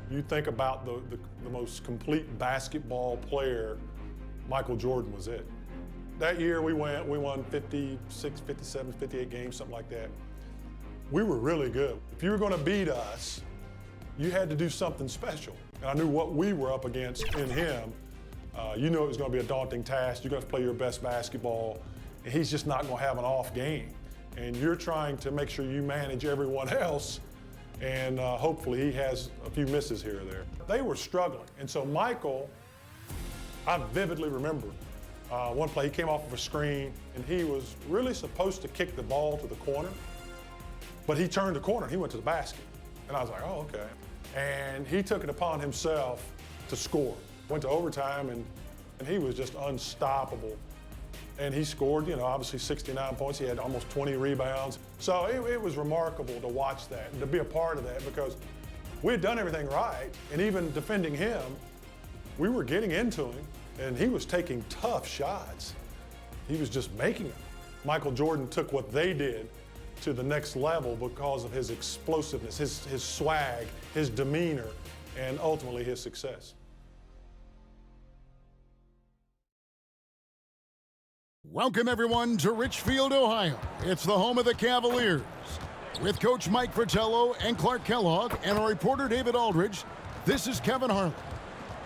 You think about the most complete basketball player, Michael Jordan was it. That year we won 56, 57, 58 games, something like that. We were really good. If you were going to beat us, you had to do something special. And I knew what we were up against in him. You knew it was going to be a daunting task. You're going to play your best basketball, and he's just not going to have an off game. And you're trying to make sure you manage everyone else, and hopefully he has a few misses here or there. They were struggling, and so Michael, I vividly remember one play, he came off of a screen, and he was really supposed to kick the ball to the corner, but he turned the corner and he went to the basket. And I was like, oh, okay. And he took it upon himself to score. Went to overtime, and he was just unstoppable. And he scored, obviously 69 points. He had almost 20 rebounds. So it was remarkable to watch that and to be a part of that, because we had done everything right. And even defending him, we were getting into him, and he was taking tough shots. He was just making them. Michael Jordan took what they did to the next level because of his explosiveness, his swag, his demeanor, and ultimately his success. Welcome, everyone, to Richfield, Ohio. It's the home of the Cavaliers. With Coach Mike Fratello and Clark Kellogg and our reporter David Aldridge, this is Kevin Harlan.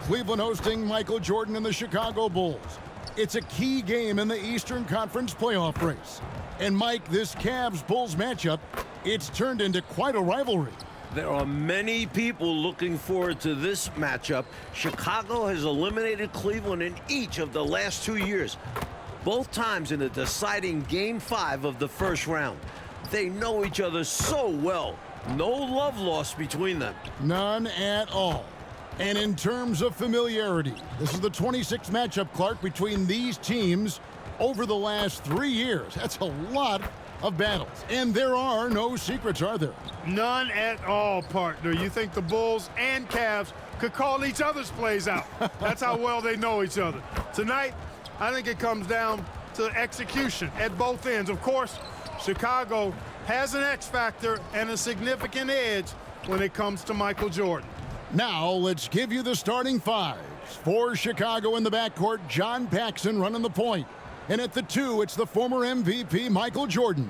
Cleveland hosting Michael Jordan and the Chicago Bulls. It's a key game in the Eastern Conference playoff race. And Mike, this Cavs-Bulls matchup, it's turned into quite a rivalry. There are many people looking forward to this matchup. Chicago has eliminated Cleveland in each of the last 2 years, both times in the deciding Game 5 of the first round. They know each other so well. No love lost between them. None at all. And in terms of familiarity, this is the 26th matchup, Clark, between these teams over the last 3 years. That's a lot of battles. And there are no secrets, are there? None at all, partner. You think the Bulls and Cavs could call each other's plays out. That's how well they know each other. Tonight, I think it comes down to execution at both ends. Of course, Chicago has an X factor and a significant edge when it comes to Michael Jordan. Now, let's give you the starting fives. For Chicago in the backcourt, John Paxson running the point. And at the 2, it's the former MVP, Michael Jordan.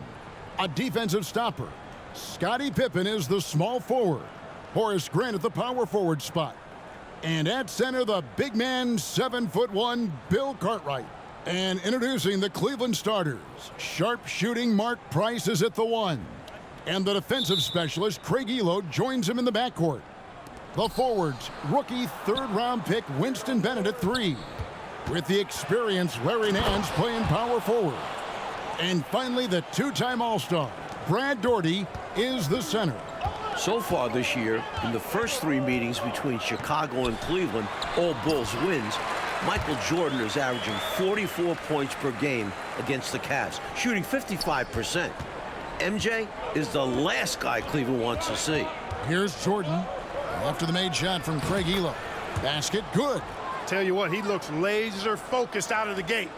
A defensive stopper. Scottie Pippen is the small forward. Horace Grant at the power forward spot. And at center, the big man, 7'1", Bill Cartwright. And introducing the Cleveland starters, sharp-shooting Mark Price is at the 1. And the defensive specialist, Craig Elo, joins him in the backcourt. The forwards, rookie third-round pick Winston Bennett at 3. With the experienced Larry Nance playing power forward. And finally, the two-time All-Star, Brad Daugherty, is the center. So far this year, in the first 3 meetings between Chicago and Cleveland, all Bulls wins, Michael Jordan is averaging 44 points per game against the Cavs, shooting 55%. MJ is the last guy Cleveland wants to see. Here's Jordan after the made shot from Craig Elo. Basket good. Tell you what, he looks laser focused out of the gate.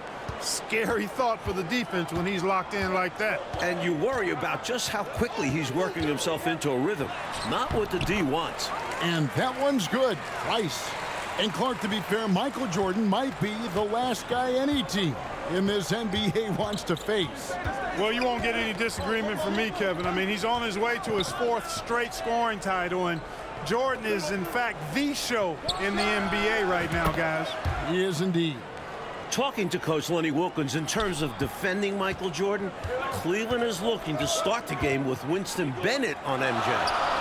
Scary thought for the defense when he's locked in like that. And you worry about just how quickly he's working himself into a rhythm. Not what the D wants. And that one's good. Price. And Clark, to be fair, Michael Jordan might be the last guy any team in this NBA wants to face. Well, you won't get any disagreement from me, Kevin. I mean, he's on his way to his 4th straight scoring title, and Jordan is, in fact, the show in the NBA right now, guys. He is indeed. Talking to Coach Lenny Wilkins, in terms of defending Michael Jordan, Cleveland is looking to start the game with Winston Bennett on MJ.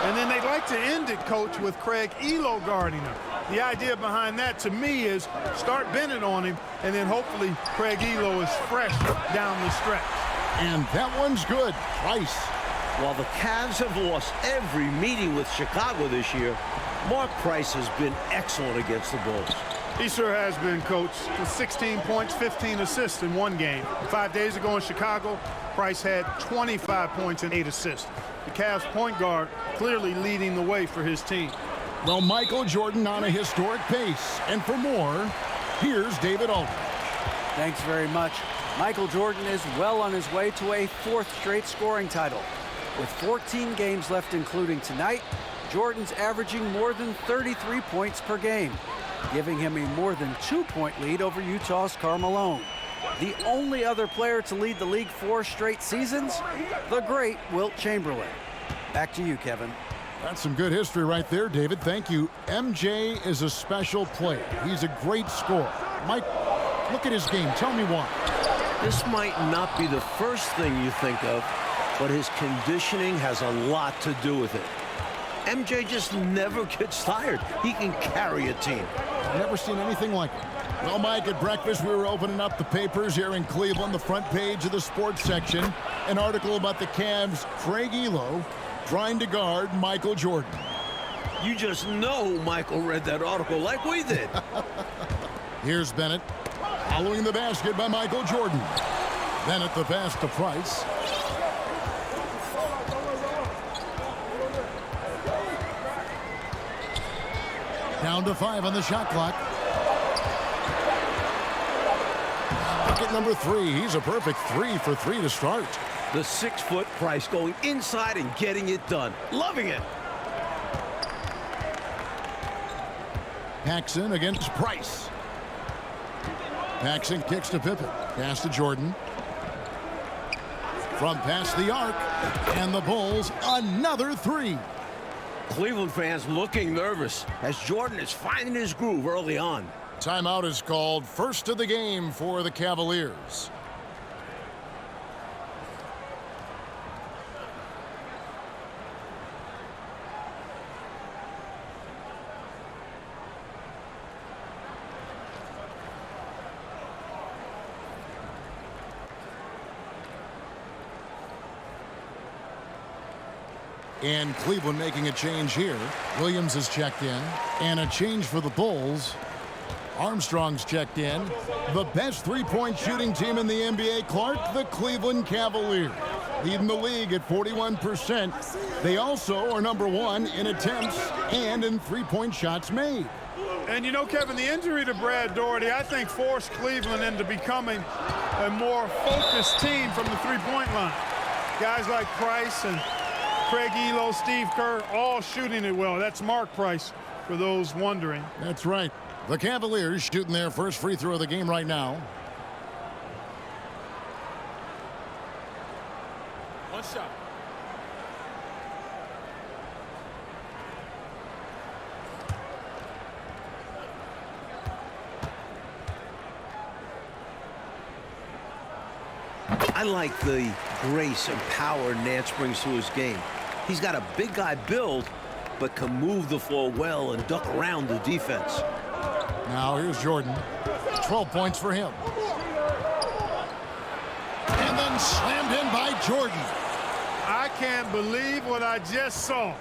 And then they'd like to end it, Coach, with Craig Elo guarding him. The idea behind that, to me, is start Bennett on him, and then hopefully Craig Elo is fresh down the stretch. And that one's good. Price. While the Cavs have lost every meeting with Chicago this year, Mark Price has been excellent against the Bulls. He sure has been, Coach. With 16 points, 15 assists in one game. 5 days ago in Chicago, Price had 25 points and 8 assists. The Cavs point guard clearly leading the way for his team. Well, Michael Jordan on a historic pace. And for more, here's David Aldridge. Thanks very much. Michael Jordan is well on his way to a 4th straight scoring title. With 14 games left, including tonight, Jordan's averaging more than 33 points per game, giving him a more than 2-point lead over Utah's Karl Malone. The only other player to lead the league 4 straight seasons, the great Wilt Chamberlain. Back to you, Kevin. That's some good history right there, David. Thank you. MJ is a special player. He's a great scorer. Mike, look at his game. Tell me why. This might not be the first thing you think of, but his conditioning has a lot to do with it. MJ just never gets tired. He can carry a team. I've never seen anything like it. Well, Mike, at breakfast, we were opening up the papers here in Cleveland, the front page of the sports section. An article about the Cavs' Craig Elo trying to guard Michael Jordan. You just know Michael read that article like we did. Here's Bennett, following the basket by Michael Jordan. Bennett the pass to Price. Down to 5 on the shot clock. Bucket number 3. He's a perfect 3 for 3 to start. The 6-foot Price going inside and getting it done. Loving it. Paxson against Price. Paxson kicks to Pippen. Pass to Jordan. From past the arc. And the Bulls, another 3. Cleveland fans looking nervous as Jordan is finding his groove early on. Timeout is called. First of the game for the Cavaliers. And Cleveland making a change here. Williams is checked in. And a change for the Bulls. Armstrong's checked in. The best three-point shooting team in the NBA, Clark, the Cleveland Cavaliers. Leading the league at 41%. They also are number 1 in attempts and in three-point shots made. And you know, Kevin, the injury to Brad Daugherty, I think, forced Cleveland into becoming a more focused team from the three-point line. Guys like Price and Craig Elo, Steve Kerr, all shooting it well. That's Mark Price, for those wondering. That's right. The Cavaliers shooting their first free throw of the game right now. One shot. I like the grace and power Nance brings to his game. He's got a big guy build, but can move the floor well and duck around the defense. Now here's Jordan. 12 points for him. And then slammed in by Jordan. I can't believe what I just saw.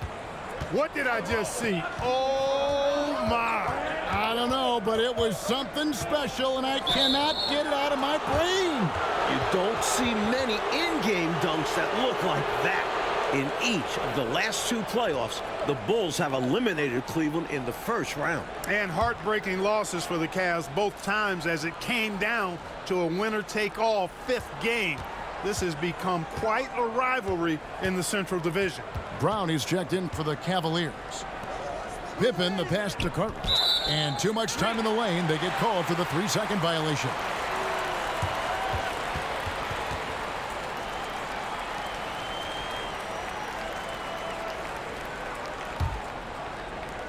What did I just see? Oh, my. I don't know, but it was something special, and I cannot get it out of my brain. You don't see many in-game dunks that look like that. In each of the last 2 playoffs, the Bulls have eliminated Cleveland in the first round. And heartbreaking losses for the Cavs both times as it came down to a winner-take-all 5th game. This has become quite a rivalry in the Central Division. Brown is checked in for the Cavaliers. Pippen, the pass to Carter. And too much time in the lane. They get called for the 3-second violation.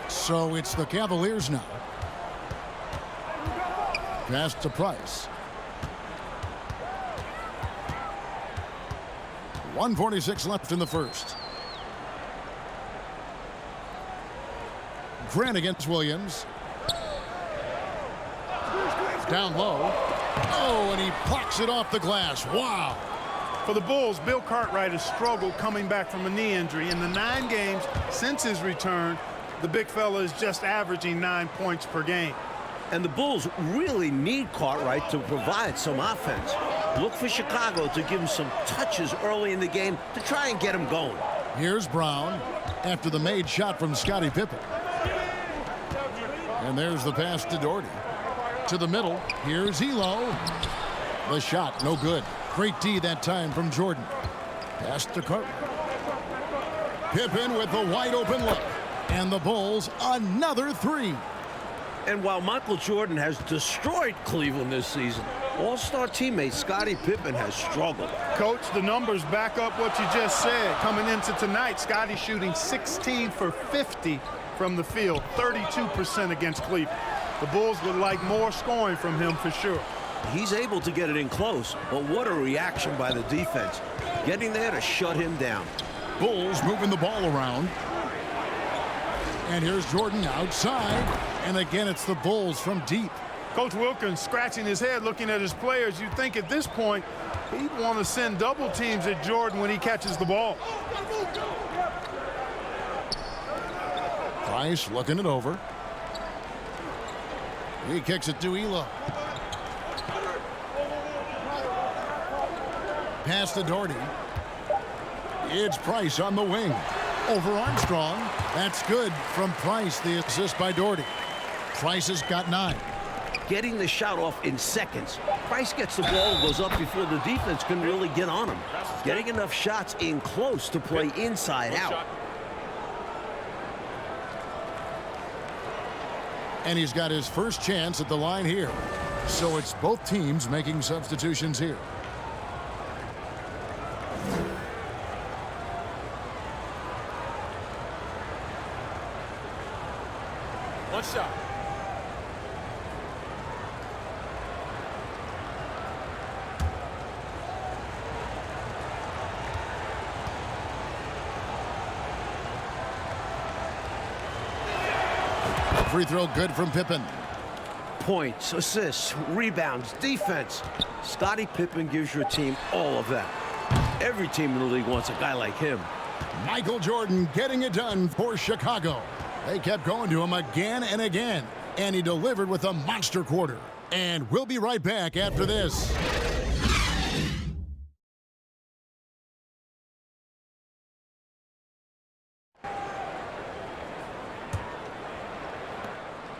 So it's the Cavaliers now. Pass to Price. 1:46 left in the first. Grant against Williams. Down low. Oh, and he plucks it off the glass. Wow. For the Bulls, Bill Cartwright has struggled coming back from a knee injury. In the 9 games since his return, the big fella is just averaging 9 points per game. And the Bulls really need Cartwright to provide some offense. Look for Chicago to give him some touches early in the game to try and get him going. Here's Brown after the made shot from Scottie Pippen. And there's the pass to Daugherty. To the middle. Here's Elo. The shot, no good. Great D that time from Jordan. Pass to Cartwright. Pippen with the wide open look. And the Bulls, another three. And while Michael Jordan has destroyed Cleveland this season, all-star teammate Scottie Pippen has struggled. Coach, the numbers back up what you just said. Coming into tonight, Scottie shooting 16 for 50 from the field, 32% against Cleveland. The Bulls would like more scoring from him for sure. He's able to get it in close, but what a reaction by the defense, getting there to shut him down. Bulls moving the ball around. And here's Jordan outside. And again, it's the Bulls from deep. Coach Wilkins scratching his head looking at his players. You'd think at this point he'd want to send double teams at Jordan when he catches the ball. Price looking it over. He kicks it to Elo. Pass to Doherty. It's Price on the wing. Over Armstrong. That's good from Price, the assist by Doherty. Price has got 9. Getting the shot off in seconds. Price gets the ball and goes up before the defense can really get on him. Getting enough shots in close to play inside out. And he's got his first chance at the line here. So it's both teams making substitutions here. One shot. Free throw good from Pippen. Points, assists, rebounds, defense. Scottie Pippen gives your team all of that. Every team in the league wants a guy like him. Michael Jordan getting it done for Chicago. They kept going to him again and again, and he delivered with a monster quarter. And we'll be right back after this.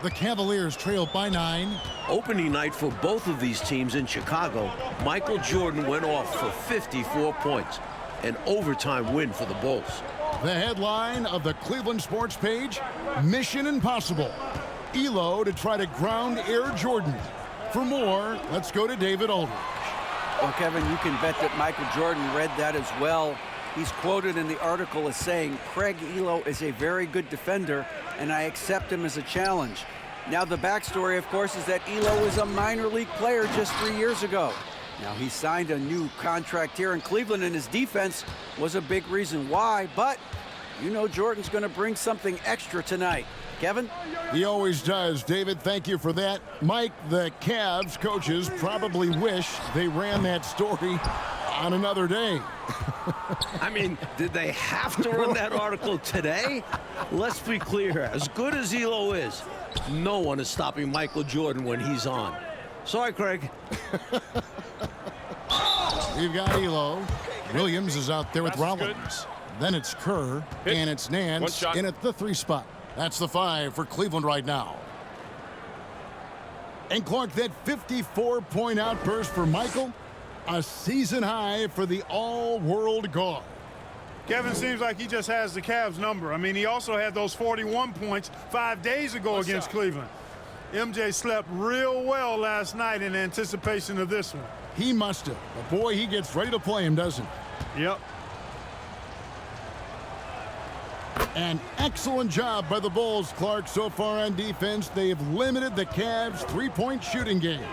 The Cavaliers trail by 9. Opening night for both of these teams in Chicago, Michael Jordan went off for 54 points. An overtime win for the Bulls. The headline of the Cleveland sports page, Mission Impossible. Elo to try to ground Air Jordan. For more, let's go to David Aldridge. Well, Kevin, you can bet that Michael Jordan read that as well. He's quoted in the article as saying, Craig Elo is a very good defender, and I accept him as a challenge. Now, the backstory, of course, is that Elo was a minor league player just 3 years ago. Now, he signed a new contract here in Cleveland, and his defense was a big reason why, but you know Jordan's going to bring something extra tonight. Kevin? He always does. David, thank you for that. Mike, the Cavs coaches probably wish they ran that story on another day. I mean, did they have to run that article today? Let's be clear. As good as Elo is, no one is stopping Michael Jordan when he's on. Sorry, Craig. We've got Elo. Williams is out there with Rollins. Good. Then it's Kerr, and it's Nance in at the 3 spot. That's the 5 for Cleveland right now. And Clark, that 54-point outburst for Michael, a season high for the all-world guard. Kevin seems like he just has the Cavs number. I mean, he also had those 41 points 5 days ago against Cleveland. MJ slept real well last night in anticipation of this one. He must have. But boy, he gets ready to play him, doesn't he? Yep. An excellent job by the Bulls, Clark, so far on defense. They've limited the Cavs' three-point shooting game.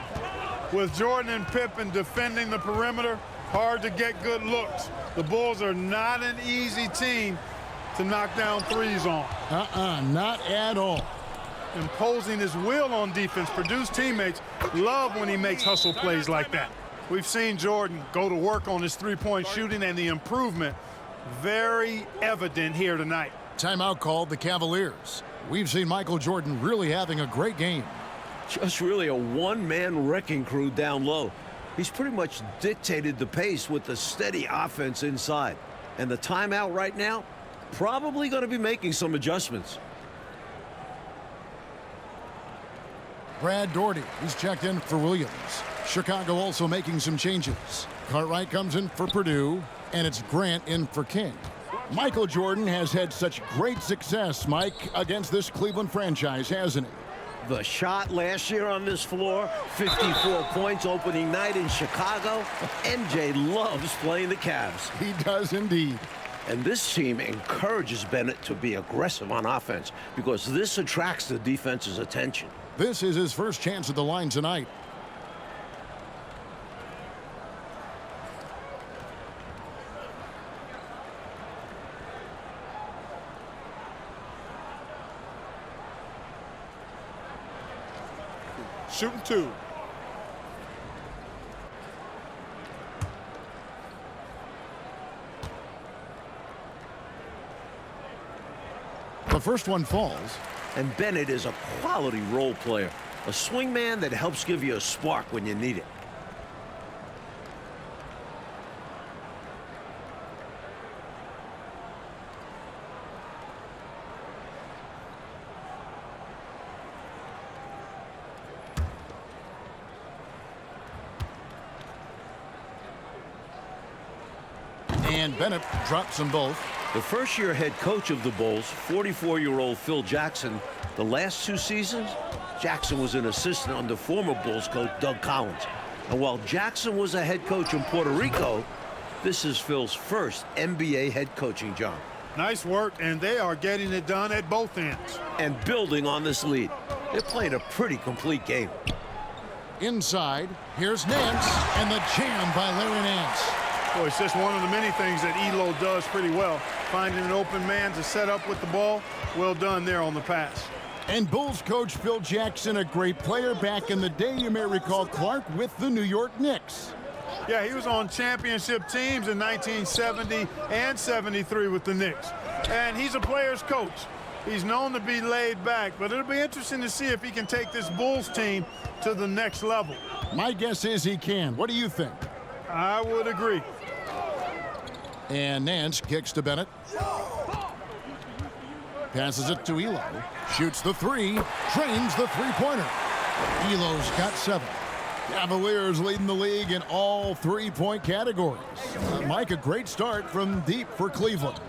With Jordan and Pippen defending the perimeter, hard to get good looks. The Bulls are not an easy team to knock down threes on. Not at all. Imposing his will on defense. Purdue's teammates love when he makes hustle plays like that. We've seen Jordan go to work on his three-point shooting, and the improvement very evident here tonight. Timeout called the Cavaliers. We've seen Michael Jordan really having a great game. Just really a one-man wrecking crew down low. He's pretty much dictated the pace with the steady offense inside. And the timeout right now, probably going to be making some adjustments. Brad Doherty, he's checked in for Williams. Chicago also making some changes. Cartwright comes in for Purdue, and it's Grant in for King. Michael Jordan has had such great success, Mike, against this Cleveland franchise, hasn't he? The shot last year on this floor, 54 points opening night in Chicago. MJ loves playing the Cavs. He does indeed. And this team encourages Bennett to be aggressive on offense because this attracts the defense's attention. This is his first chance at the line tonight. Shooting 2. The first one falls. And Bennett is a quality role player, a swingman that helps give you a spark when you need it. And Bennett drops them both. The first-year head coach of the Bulls, 44-year-old Phil Jackson, the last 2 seasons, Jackson was an assistant under former Bulls coach Doug Collins. And while Jackson was a head coach in Puerto Rico, this is Phil's first NBA head coaching job. Nice work, and they are getting it done at both ends. And building on this lead. They're playing a pretty complete game. Inside, here's Nance, and the jam by Larry Nance. Boy, it's just one of the many things that Elo does pretty well. Finding an open man to set up with the ball. Well done there on the pass. And Bulls coach Phil Jackson, a great player back in the day, you may recall, Clark, with the New York Knicks. Yeah, he was on championship teams in 1970 and 73 with the Knicks. And he's a player's coach. He's known to be laid back, but it'll be interesting to see if he can take this Bulls team to the next level. My guess is he can. What do you think? I would agree. And Nance kicks to Bennett. Passes it to Elo. Shoots the 3. Trains the three-pointer. Elo's got 7. Cavaliers leading the league in all three-point categories. Mike, a great start from deep for Cleveland.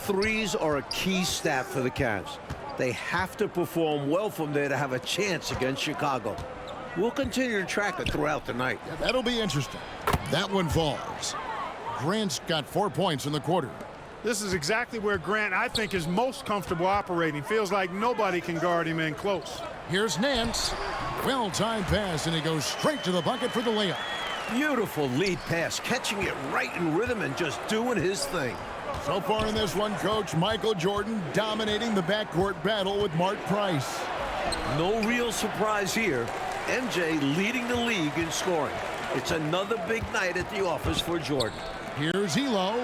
Threes are a key stat for the Cavs. They have to perform well from there to have a chance against Chicago. We'll continue to track it throughout the night. Yeah, that'll be interesting. That one falls. Grant's got 4 points in the quarter. This is exactly where Grant, I think, is most comfortable operating. Feels like nobody can guard him in close. Here's Nance. Well-timed pass, and he goes straight to the bucket for the layup. Beautiful lead pass, catching it right in rhythm and just doing his thing. So far in this one, Coach, Michael Jordan dominating the backcourt battle with Mark Price. No real surprise here. MJ leading the league in scoring. It's another big night at the office for Jordan. Here's Elo.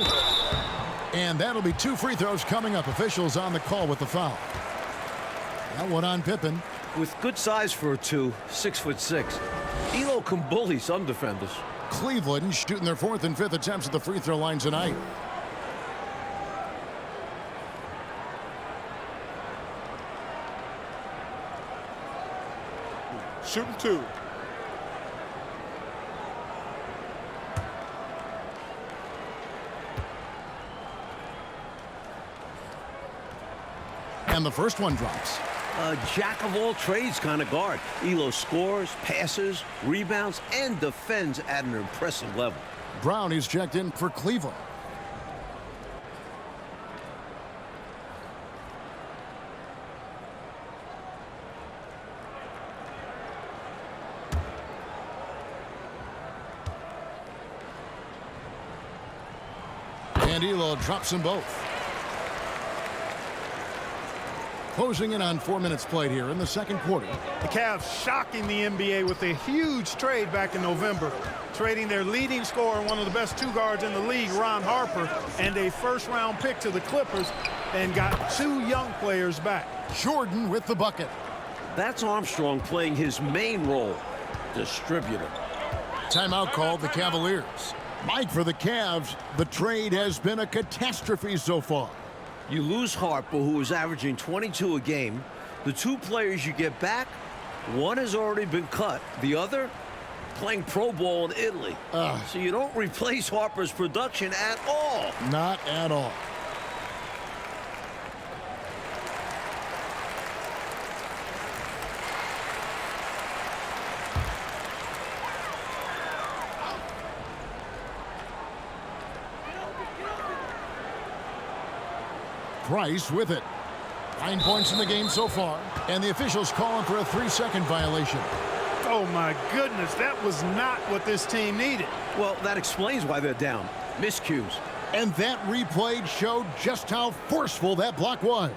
And that'll be 2 free throws coming up. Officials on the call with the foul. That one on Pippen. With good size for a 2, 6'6", Elo can bully some defenders. Cleveland shooting their 4th and 5th attempts at the free throw line tonight. Shooting 2. And the first one drops. A jack-of-all-trades kind of guard. Elo scores, passes, rebounds, and defends at an impressive level. Brown is checked in for Cleveland. And Elo drops them both. Closing in on 4 minutes played here in the second quarter. The Cavs shocking the NBA with a huge trade back in November, trading their leading scorer, one of the best 2 guards in the league, Ron Harper, and a first-round pick to the Clippers, and got 2 young players back. Jordan with the bucket. That's Armstrong playing his main role, distributor. Timeout called the Cavaliers. Mike, for the Cavs, the trade has been a catastrophe so far. You lose Harper, who is averaging 22 a game. The 2 players you get back, one has already been cut. The other, playing pro ball in Italy. So you don't replace Harper's production at all. Not at all. Price with it. 9 points in the game so far, and the officials calling for a 3-second violation. Oh, my goodness. That was not what this team needed. Well, that explains why they're down. Miscues. And that replay showed just how forceful that block was.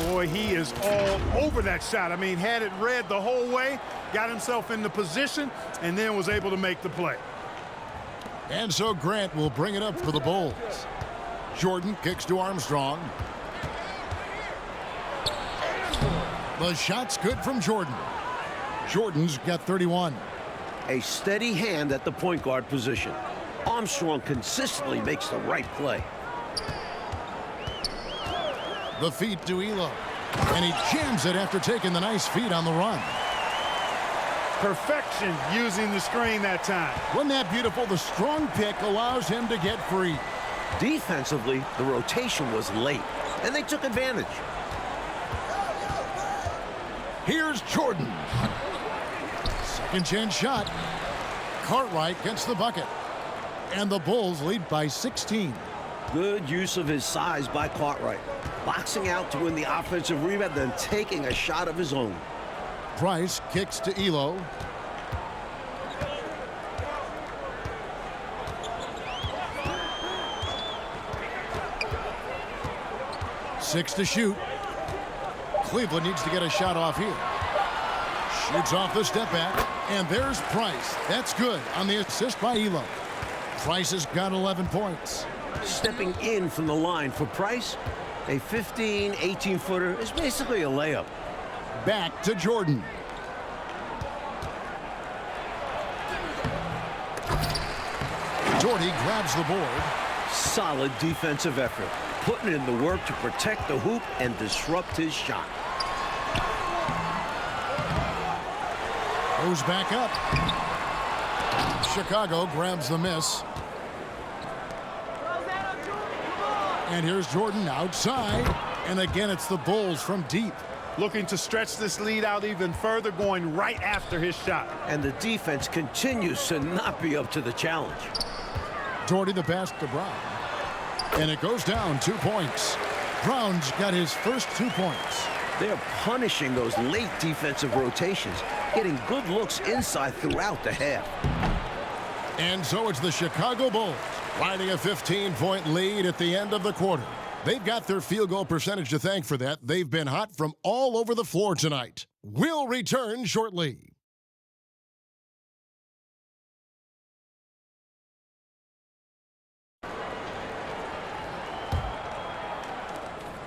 Boy, he is all over that shot. I mean, had it read the whole way, got himself in the position, and then was able to make the play. And so Grant will bring it up for the Bulls. Jordan kicks to Armstrong. The shot's good from Jordan. Jordan's got 31. A steady hand at the point guard position. Armstrong consistently makes the right play. The feed to Elo. And he jams it after taking the nice feed on the run. Perfection using the screen that time. Wasn't that beautiful? The strong pick allows him to get free. Defensively, the rotation was late, and they took advantage. Here's Jordan. Second chance shot. Cartwright gets the bucket. And the Bulls lead by 16. Good use of his size by Cartwright. Boxing out to win the offensive rebound, then taking a shot of his own. Price kicks to Elo. Six to shoot. Cleveland needs to get a shot off here. Shoots off the step back. And there's Price. That's good on the assist by Elo. Price has got 11 points. Stepping in from the line for Price, a 15, 18-footer is basically a layup. Back to Jordan. Jordy grabs the board. Solid defensive effort, putting in the work to protect the hoop and disrupt his shot. Goes back up. Chicago grabs the miss. And here's Jordan outside. And again, it's the Bulls from deep. Looking to stretch this lead out even further, going right after his shot. And the defense continues to not be up to the challenge. Jordy the pass to Brown. And it goes down 2 points. Brown's got his first 2 points. They're punishing those late defensive rotations, getting good looks inside throughout the half. And so it's the Chicago Bulls riding a 15-point lead at the end of the quarter. They've got their field goal percentage to thank for that. They've been hot from all over the floor tonight. We'll return shortly.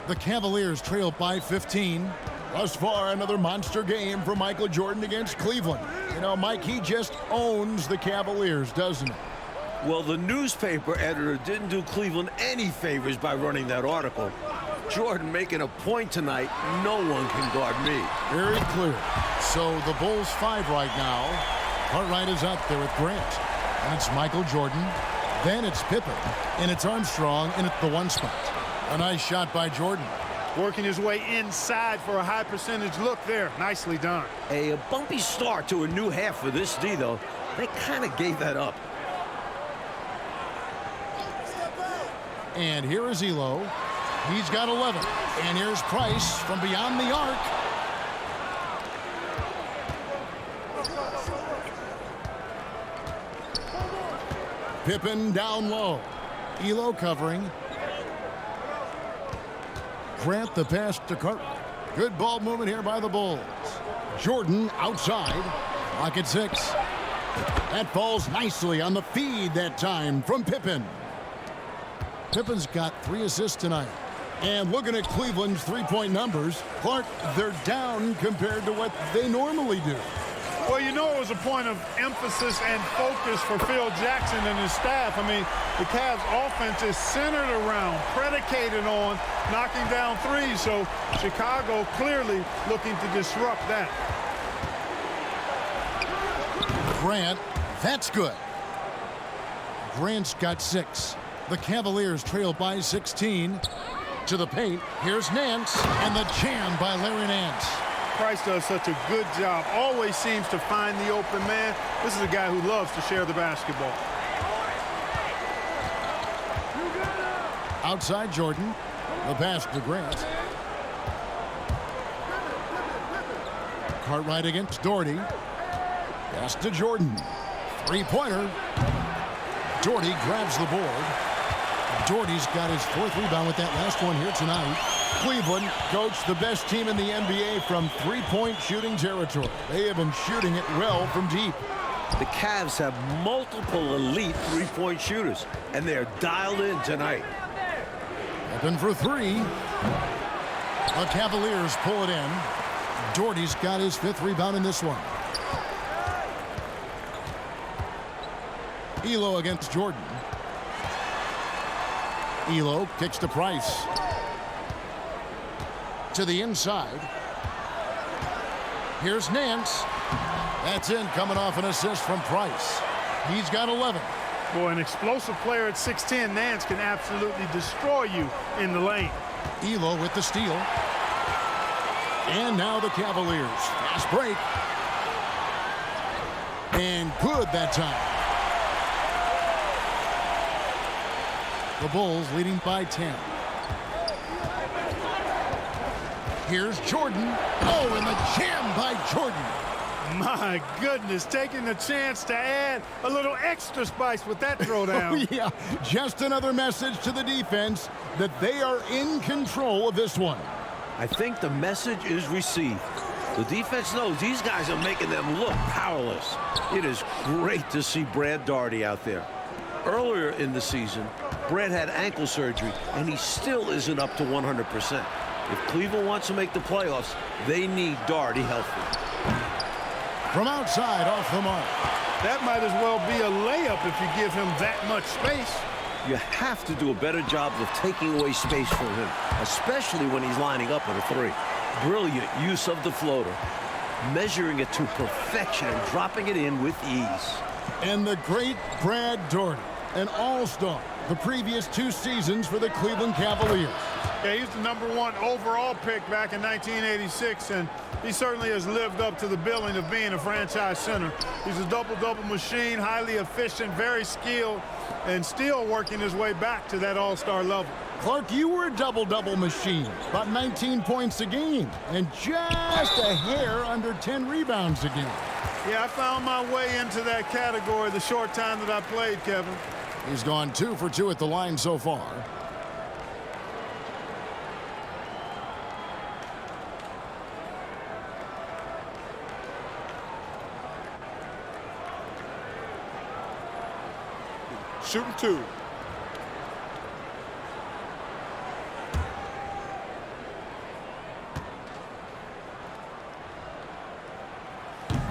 The Cavaliers trail by 15. Thus far, another monster game for Michael Jordan against Cleveland. You know, Mike, he just owns the Cavaliers, doesn't he? Well, the newspaper editor didn't do Cleveland any favors by running that article. Jordan making a point tonight, no one can guard me. Very clear. So the Bulls 5 right now. Cartwright is out there with Grant. And it's Michael Jordan. Then it's Pippen. And it's Armstrong in at the 1 spot. A nice shot by Jordan. Working his way inside for a high percentage look there. Nicely done. A bumpy start to a new half for this D, though. They kind of gave that up. And here is Elo. He's got 11. And here's Price from beyond the arc. Pippen down low. Elo covering. Grant the pass to Cartwright. Good ball movement here by the Bulls. Jordan outside. Clock at 6. That falls nicely on the feed that time from Pippen. Pippen's got 3 assists tonight. And looking at Cleveland's three-point numbers, Clark, they're down compared to what they normally do. Well, you know, it was a point of emphasis and focus for Phil Jackson and his staff. I mean, the Cavs offense is centered around, predicated on knocking down threes. So Chicago clearly looking to disrupt that. Grant, that's good. Grant's got 6. The Cavaliers trail by 16. To the paint, here's Nance, and the jam by Larry Nance. Price does such a good job. Always seems to find the open man. This is a guy who loves to share the basketball. Outside Jordan. The pass to Grant. Cartwright against Doherty. Pass to Jordan. Three-pointer. Doherty grabs the board. Doherty's got his 4th rebound with that last one here tonight. Cleveland, coach, the best team in the NBA from three-point shooting territory. They have been shooting it well from deep. The Cavs have multiple elite three-point shooters, and they're dialed in tonight. Open for three. The Cavaliers pull it in. Doherty's got his 5th rebound in this one. Elo against Jordan. Elo kicks to Price. To the inside. Here's Nance. That's in, coming off an assist from Price. He's got 11. Boy, an explosive player at 6'10", Nance can absolutely destroy you in the lane. Elo with the steal. And now the Cavaliers. Fast break. And good that time. The Bulls leading by 10. Here's Jordan. Oh, and the jam by Jordan. My goodness, taking the chance to add a little extra spice with that throwdown. Yeah, just another message to the defense that they are in control of this one. I think the message is received. The defense knows these guys are making them look powerless. It is great to see Brad Daugherty out there. Earlier in the season, Brad had ankle surgery, and he still isn't up to 100%. If Cleveland wants to make the playoffs, they need Daugherty healthy. From outside, off the mark. That might as well be a layup if you give him that much space. You have to do a better job of taking away space from him, especially when he's lining up with a three. Brilliant use of the floater, measuring it to perfection and dropping it in with ease. And the great Brad Daugherty, an all-star the previous 2 seasons for the Cleveland Cavaliers. Yeah, he's the #1 overall pick back in 1986, and he certainly has lived up to the billing of being a franchise center. He's a double-double machine, highly efficient, very skilled, and still working his way back to that all-star level. Clark, you were a double-double machine, about 19 points a game, and just a hair under 10 rebounds a game. Yeah, I found my way into that category the short time that I played, Kevin. He's gone 2 for 2 at the line so far. Shooting 2.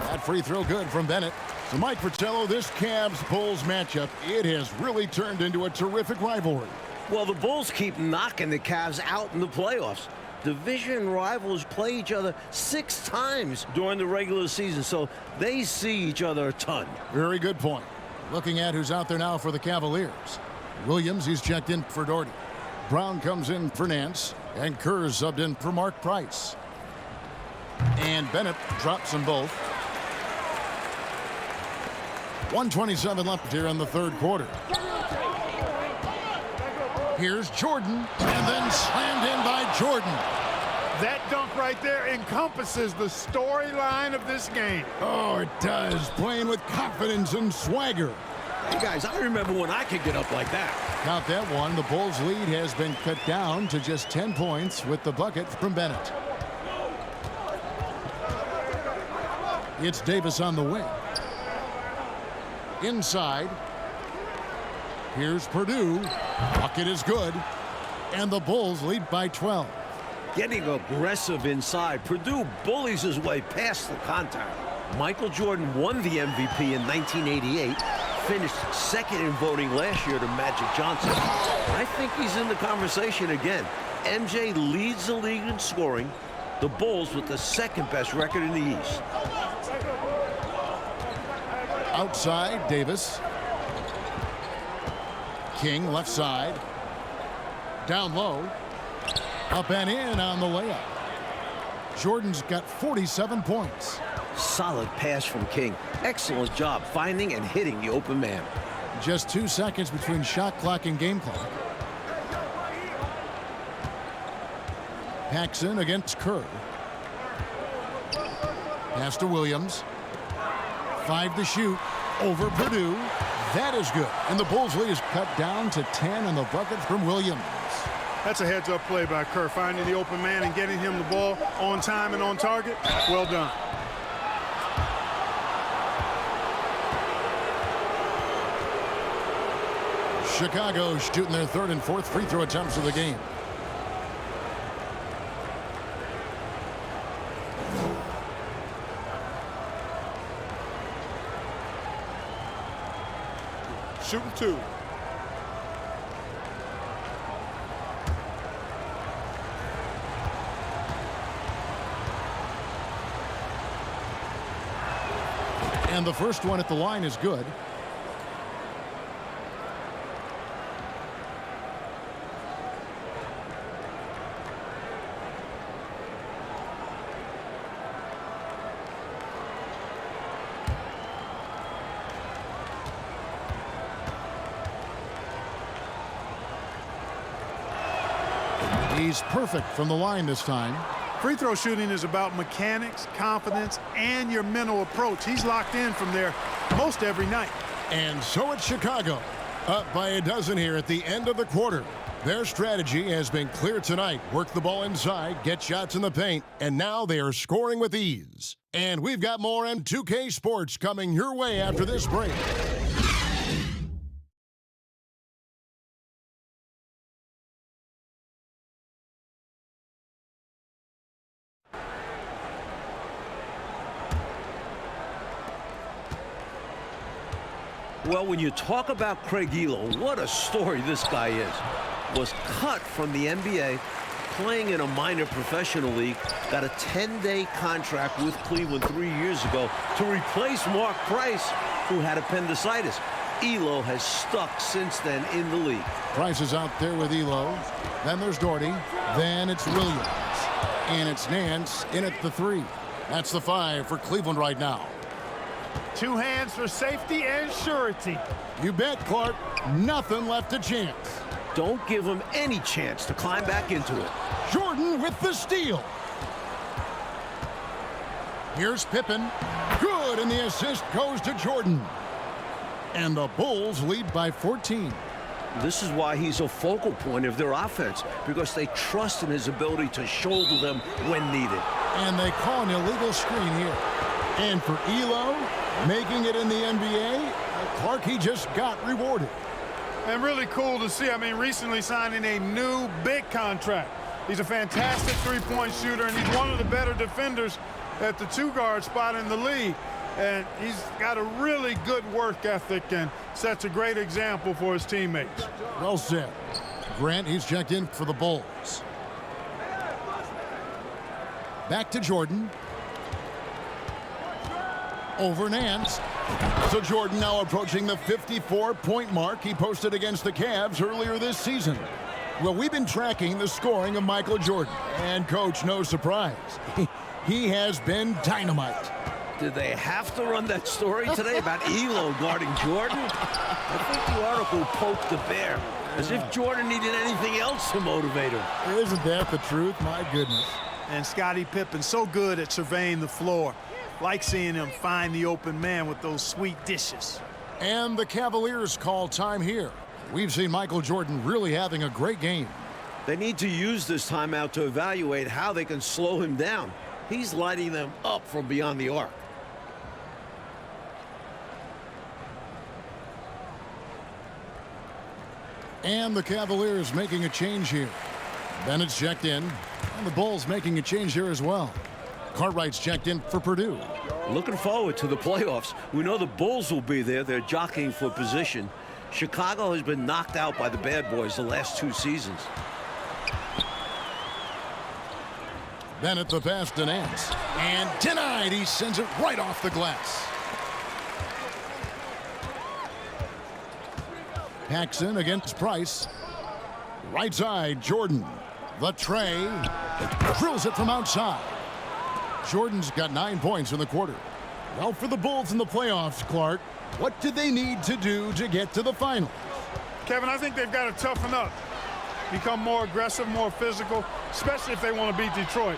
That free throw good from Bennett. So Mike Fratello, this Cavs-Bulls matchup, it has really turned into a terrific rivalry. Well, the Bulls keep knocking the Cavs out in the playoffs. Division rivals play each other 6 times during the regular season, so they see each other a ton. Very good point. Looking at who's out there now for the Cavaliers. Williams, he's checked in for Daugherty. Brown comes in for Nance, and Kerr subbed in for Mark Price. And Bennett drops them both. 1:27 left here in the 3rd quarter. Here's Jordan, and then slammed in by Jordan. That dunk right there encompasses the storyline of this game. Oh, it does. Playing with confidence and swagger. Hey, guys, I remember when I could get up like that. Count that one. The Bulls' lead has been cut down to just 10 points with the bucket from Bennett. It's Davis on the wing. Inside. Here's Purdue. Bucket is good. And the Bulls lead by 12. Getting aggressive inside, Purdue bullies his way past the contact. Michael Jordan won the MVP in 1988, finished 2nd in voting last year to Magic Johnson. I think he's in the conversation again. MJ leads the league in scoring. The Bulls with the 2nd best record in the East. Outside, Davis. King left side. Down low. Up and in on the layup. Jordan's got 47 points. Solid pass from King. Excellent job finding and hitting the open man. Just 2 seconds between shot clock and game clock. Paxson against Kerr. Pass to Williams. 5 to shoot over Purdue. That is good. And the Bulls lead is cut down to 10 on the bucket from Williams. That's a heads-up play by Kerr, finding the open man and getting him the ball on time and on target. Well done. Chicago shooting their 3rd and 4th free throw attempts of the game. Shooting 2. And the first one at the line is good. He's perfect from the line this time. Free throw shooting is about mechanics, confidence, and your mental approach. He's locked in from there most every night. And so it's Chicago, up by a dozen here at the end of the quarter. Their strategy has been clear tonight. Work the ball inside, get shots in the paint, and now they are scoring with ease. And we've got more M2K Sports coming your way after this break. Well, when you talk about Craig Elo, what a story this guy is. Was cut from the NBA, playing in a minor professional league, got a 10-day contract with Cleveland 3 years ago to replace Mark Price, who had appendicitis. Elo has stuck since then in the league. Price is out there with Elo. Then there's Doherty. Then it's Williams. And it's Nance in at the 3. That's the 5 for Cleveland right now. 2 hands for safety and surety. You bet, Clark. Nothing left to chance. Don't give him any chance to climb back into it. Jordan with the steal. Here's Pippen. Good, and the assist goes to Jordan. And the Bulls lead by 14. This is why he's a focal point of their offense, because they trust in his ability to shoulder them when needed. And they call an illegal screen here. And for Elo, making it in the NBA, Clark, he just got rewarded. And really cool to see. I mean, recently signing a new big contract. He's a fantastic three-point shooter, and he's one of the better defenders at the 2-guard spot in the league. And he's got a really good work ethic and sets a great example for his teammates. Well said. Grant, he's checked in for the Bulls. Back to Jordan. Over Nance. So Jordan now approaching the 54-point mark he posted against the Cavs earlier this season. Well, we've been tracking the scoring of Michael Jordan. And, Coach, no surprise. He has been dynamite. Did they have to run that story today about Elo guarding Jordan? I think the article poked the bear, as if Jordan needed anything else to motivate him. Isn't that the truth? My goodness. And Scottie Pippen so good at surveying the floor. Like seeing him find the open man with those sweet dishes. And the Cavaliers call time here. We've seen Michael Jordan really having a great game. They need to use this timeout to evaluate how they can slow him down. He's lighting them up from beyond the arc. And the Cavaliers making a change here. Bennett's checked in, and the Bulls making a change here as well. Cartwright's checked in for Purdue. Looking forward to the playoffs. We know the Bulls will be there. They're jockeying for position. Chicago has been knocked out by the bad boys the last 2 seasons. Bennett the pass to Nance. And denied. He sends it right off the glass. Paxson against Price. Right side, Jordan. The tray. Drills it from outside. Jordan's got 9 points in the quarter. Well, for the Bulls in the playoffs, Clark, what do they need to do to get to the finals? Kevin, I think they've got to toughen up. become more aggressive, more physical, especially if they want to beat Detroit.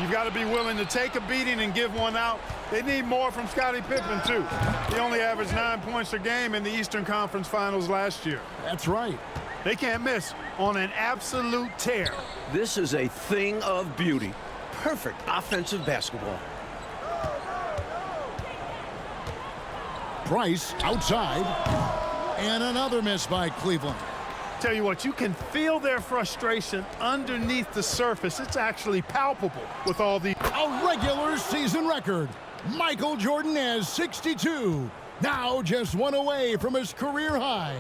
You've got to be willing to take a beating and give one out. They need more from Scottie Pippen, too. He only averaged 9 points a game in the Eastern Conference Finals last year. That's right. They can't miss on an absolute tear. This is a thing of beauty. Perfect offensive basketball. Price outside. And another miss by Cleveland. Tell you what, you can feel their frustration underneath the surface. It's actually palpable with all the... A regular season record. Michael Jordan has 62. Now just one away from his career high.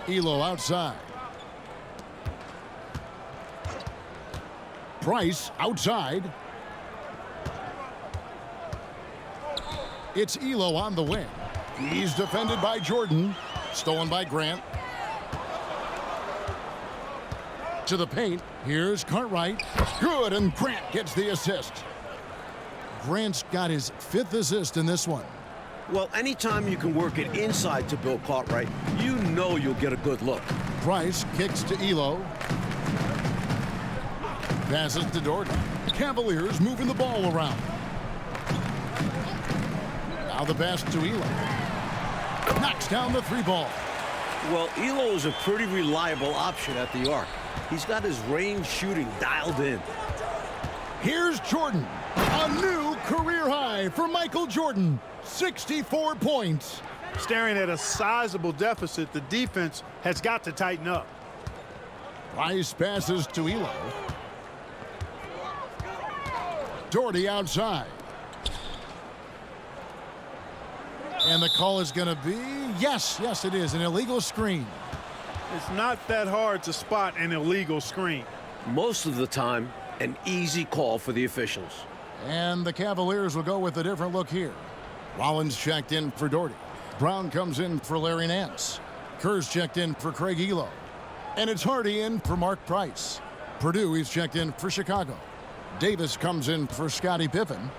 Elo outside. Price outside. It's Elo on the wing. He's defended by Jordan. Stolen by Grant. To the paint. Here's Cartwright. Good, and Grant gets the assist. Grant's got his 5th assist in this one. Well, anytime you can work it inside to Bill Cartwright, you know you'll get a good look. Price kicks to Elo. Passes to Jordan. Cavaliers moving the ball around. Now the pass to Elo. Knocks down the 3-ball. Well, Elo is a pretty reliable option at the arc. He's got his range shooting dialed in. Here's Jordan. A new career high for Michael Jordan. 64 points. Staring at a sizable deficit, the defense has got to tighten up. Price passes to Elo. Doherty outside. And the call is going to be, yes, it is, an illegal screen. It's not that hard to spot an illegal screen. Most of the time, an easy call for the officials. And the Cavaliers will go with a different look here. Rollins checked in for Doherty. Brown comes in for Larry Nance. Kerr's checked in for Craig Elo. And it's Hardy in for Mark Price. Purdue, he's checked in for Chicago. Davis comes in for Scottie Pippen.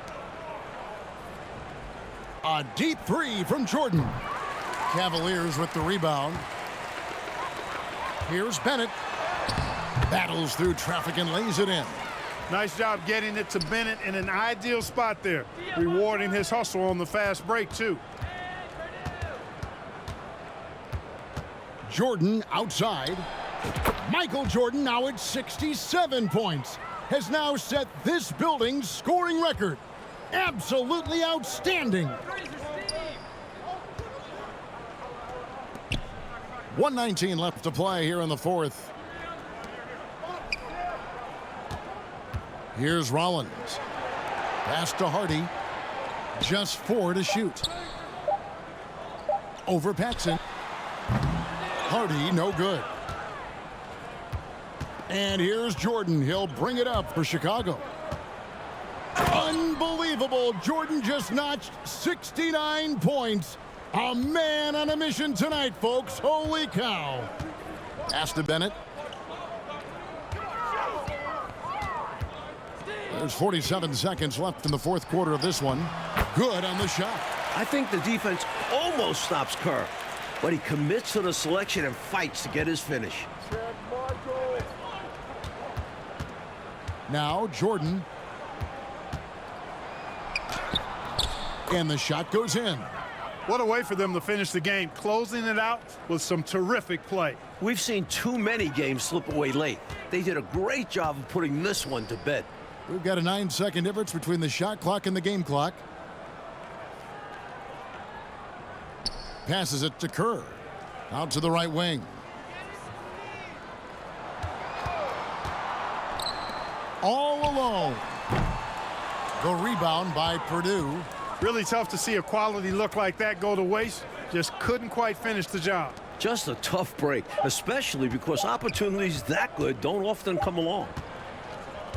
A deep 3 from Jordan. Cavaliers with the rebound. Here's Bennett. Battles through traffic and lays it in. Nice job getting it to Bennett in an ideal spot there. Rewarding his hustle on the fast break, too. Jordan outside. Michael Jordan, now at 67 points, has now set this building's scoring record. Absolutely outstanding. 1:19 left to play here in the 4th. Here's Rollins. Pass to Hardy. Just 4 to shoot. Over Paxson. Hardy, no good. And here's Jordan. He'll bring it up for Chicago. Unbelievable. Jordan just notched 69 points. A man on a mission tonight, folks. Holy cow. Pass to Bennett. There's 47 seconds left in the 4th quarter of this one. Good on the shot. I think the defense almost stops Kerr, but he commits to the selection and fights to get his finish. Now Jordan. And the shot goes in. What a way for them to finish the game, closing it out with some terrific play. We've seen too many games slip away late. They did a great job of putting this one to bed. We've got a 9-second difference between the shot clock and the game clock. Passes it to Kerr. Out to the right wing. All alone. The rebound by Purdue. Really tough to see a quality look like that go to waste. Just couldn't quite finish the job. Just a tough break, especially because opportunities that good don't often come along.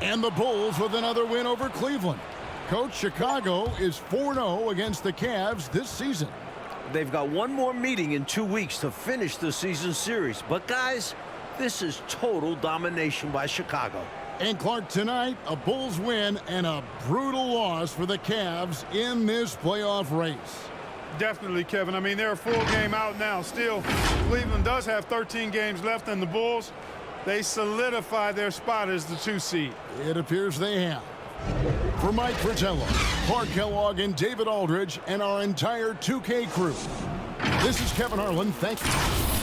And the Bulls with another win over Cleveland. Coach, Chicago is 4-0 against the Cavs this season. They've got one more meeting in 2 weeks to finish the season series. But guys, this is total domination by Chicago. And Clark, tonight, a Bulls win and a brutal loss for the Cavs in this playoff race. Definitely, Kevin. I mean, they're a full game out now. Still, Cleveland does have 13 games left, and the Bulls, they solidify their spot as the 2 seed. It appears they have. For Mike Fratello, Clark Kellogg, and David Aldridge, and our entire 2K crew, this is Kevin Harlan. Thank you.